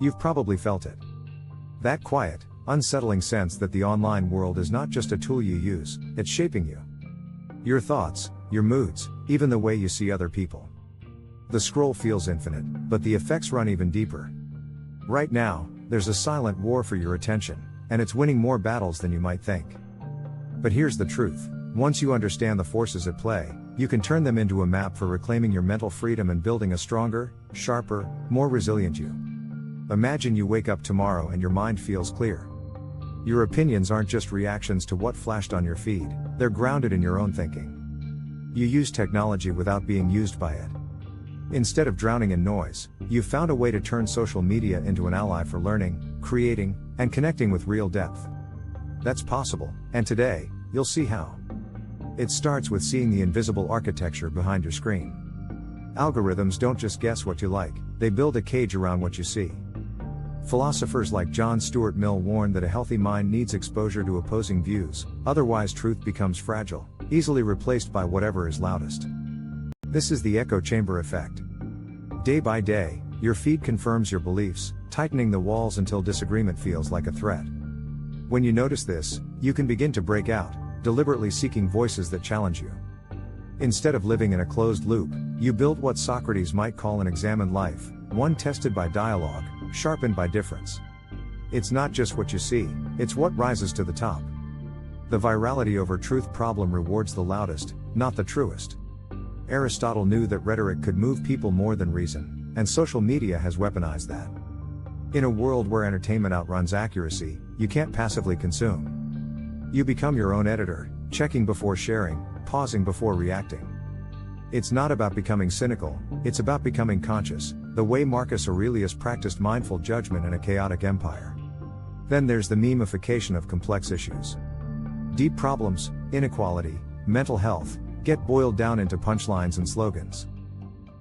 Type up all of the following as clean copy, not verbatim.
You've probably felt it. That quiet, unsettling sense that the online world is not just a tool you use, it's shaping you. Your thoughts, your moods, even the way you see other people. The scroll feels infinite, but the effects run even deeper. Right now, there's a silent war for your attention, and it's winning more battles than you might think. But here's the truth. Once you understand the forces at play, you can turn them into a map for reclaiming your mental freedom and building a stronger, sharper, more resilient you. Imagine you wake up tomorrow and your mind feels clear. Your opinions aren't just reactions to what flashed on your feed, they're grounded in your own thinking. You use technology without being used by it. Instead of drowning in noise, you've found a way to turn social media into an ally for learning, creating, and connecting with real depth. That's possible, and today, you'll see how. It starts with seeing the invisible architecture behind your screen. Algorithms don't just guess what you like, they build a cage around what you see. Philosophers like John Stuart Mill warn that a healthy mind needs exposure to opposing views, otherwise truth becomes fragile, easily replaced by whatever is loudest. This is the echo chamber effect. Day by day, your feed confirms your beliefs, tightening the walls until disagreement feels like a threat. When you notice this, you can begin to break out, deliberately seeking voices that challenge you. Instead of living in a closed loop, you build what Socrates might call an examined life, one tested by dialogue, sharpened by difference. It's not just what you see, it's what rises to the top. The virality over truth problem rewards the loudest, not the truest. Aristotle knew that rhetoric could move people more than reason, and social media has weaponized that. In a world where entertainment outruns accuracy, you can't passively consume. You become your own editor, checking before sharing, pausing before reacting. It's not about becoming cynical, it's about becoming conscious, the way Marcus Aurelius practiced mindful judgment in a chaotic empire. Then there's the memification of complex issues. Deep problems, inequality, mental health, get boiled down into punchlines and slogans.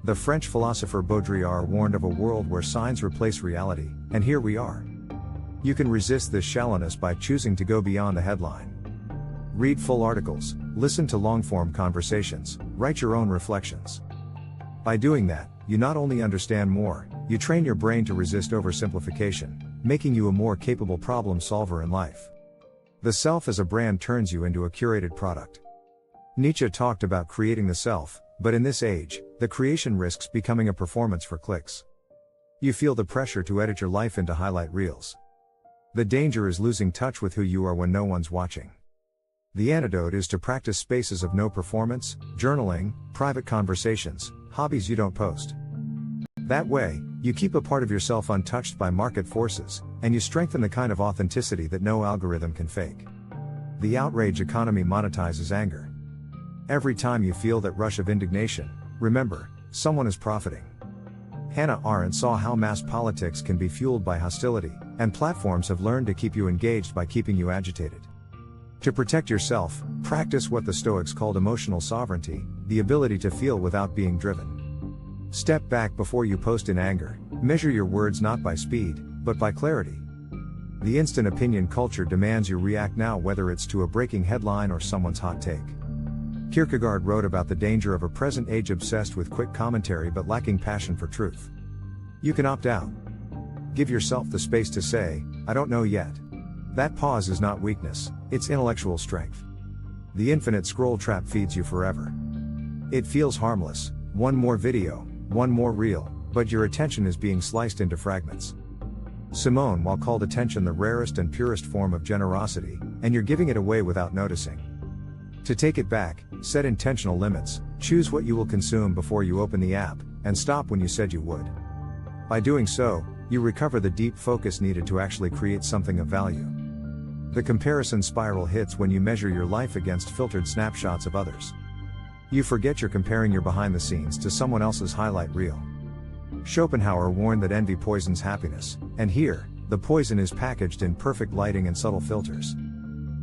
The French philosopher Baudrillard warned of a world where signs replace reality, and here we are. You can resist this shallowness by choosing to go beyond the headline. Read full articles, listen to long-form conversations, write your own reflections. By doing that, you not only understand more, you train your brain to resist oversimplification, making you a more capable problem solver in life. The self as a brand turns you into a curated product. Nietzsche talked about creating the self, but in this age, the creation risks becoming a performance for clicks. You feel the pressure to edit your life into highlight reels. The danger is losing touch with who you are when no one's watching. The antidote is to practice spaces of no performance, journaling, private conversations, hobbies you don't post. That way, you keep a part of yourself untouched by market forces, and you strengthen the kind of authenticity that no algorithm can fake. The outrage economy monetizes anger. Every time you feel that rush of indignation, remember, someone is profiting. Hannah Arendt saw how mass politics can be fueled by hostility, and platforms have learned to keep you engaged by keeping you agitated. To protect yourself, practice what the Stoics called emotional sovereignty, the ability to feel without being driven. Step back before you post in anger, measure your words not by speed, but by clarity. The instant opinion culture demands you react now, whether it's to a breaking headline or someone's hot take. Kierkegaard wrote about the danger of a present age obsessed with quick commentary but lacking passion for truth. You can opt out. Give yourself the space to say, "I don't know yet." That pause is not weakness, it's intellectual strength. The infinite scroll trap feeds you forever. It feels harmless, one more video, one more reel, but your attention is being sliced into fragments. Simone Weil called attention the rarest and purest form of generosity, and you're giving it away without noticing. To take it back, set intentional limits, choose what you will consume before you open the app, and stop when you said you would. By doing so, you recover the deep focus needed to actually create something of value. The comparison spiral hits when you measure your life against filtered snapshots of others. You forget you're comparing your behind the scenes to someone else's highlight reel. Schopenhauer warned that envy poisons happiness, and here, the poison is packaged in perfect lighting and subtle filters.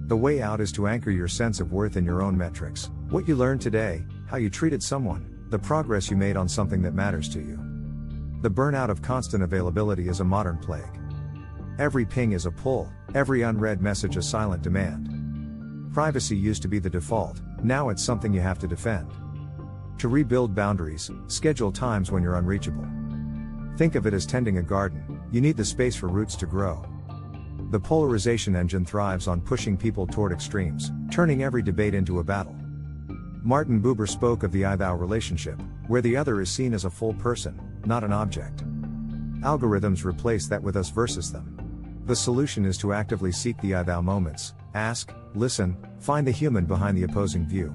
The way out is to anchor your sense of worth in your own metrics, what you learned today, how you treated someone, the progress you made on something that matters to you. The burnout of constant availability is a modern plague. Every ping is a pull, every unread message a silent demand. Privacy used to be the default, now it's something you have to defend. To rebuild boundaries, schedule times when you're unreachable. Think of it as tending a garden, You need the space for roots to grow. The polarization engine thrives on pushing people toward extremes, turning every debate into a battle. Martin Buber spoke of the I-thou relationship, where the other is seen as a full person, not an object. Algorithms replace that with us versus them. The solution is to actively seek the I-thou moments, ask, listen, find the human behind the opposing view.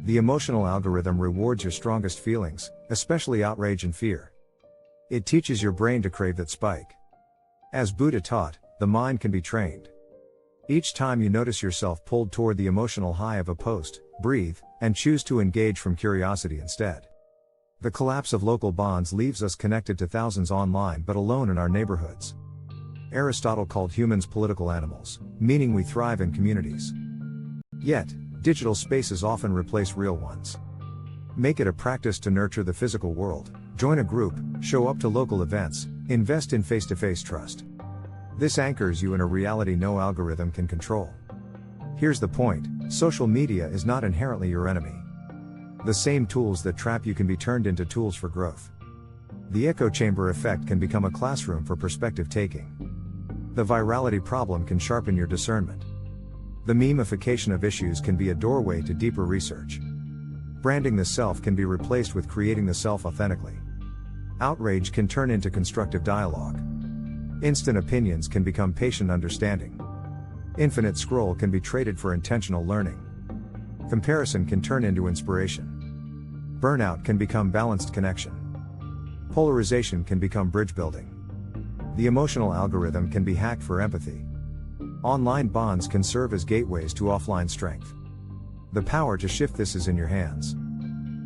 The emotional algorithm rewards your strongest feelings, especially outrage and fear. It teaches your brain to crave that spike. As Buddha taught, the mind can be trained. Each time you notice yourself pulled toward the emotional high of a post, breathe, and choose to engage from curiosity instead. The collapse of local bonds leaves us connected to thousands online but alone in our neighborhoods. Aristotle called humans political animals, meaning we thrive in communities. Yet, digital spaces often replace real ones. Make it a practice to nurture the physical world, join a group, show up to local events, invest in face-to-face trust. This anchors you in a reality no algorithm can control. Here's the point, social media is not inherently your enemy. The same tools that trap you can be turned into tools for growth. The echo chamber effect can become a classroom for perspective taking. The virality problem can sharpen your discernment. The memification of issues can be a doorway to deeper research. Branding the self can be replaced with creating the self authentically. Outrage can turn into constructive dialogue. Instant opinions can become patient understanding. Infinite scroll can be traded for intentional learning. Comparison can turn into inspiration. Burnout can become balanced connection. Polarization can become bridge building. The emotional algorithm can be hacked for empathy. Online bonds can serve as gateways to offline strength. The power to shift this is in your hands.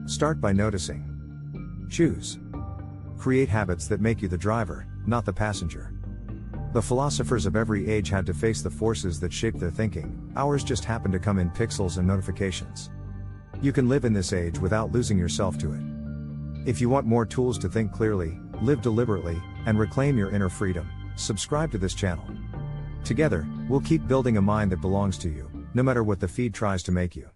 Start by noticing. Choose. Create habits that make you the driver, not the passenger. The philosophers of every age had to face the forces that shaped their thinking, ours just happen to come in pixels and notifications. You can live in this age without losing yourself to it. If you want more tools to think clearly, live deliberately, and reclaim your inner freedom, subscribe to this channel. Together, we'll keep building a mind that belongs to you, no matter what the feed tries to make you.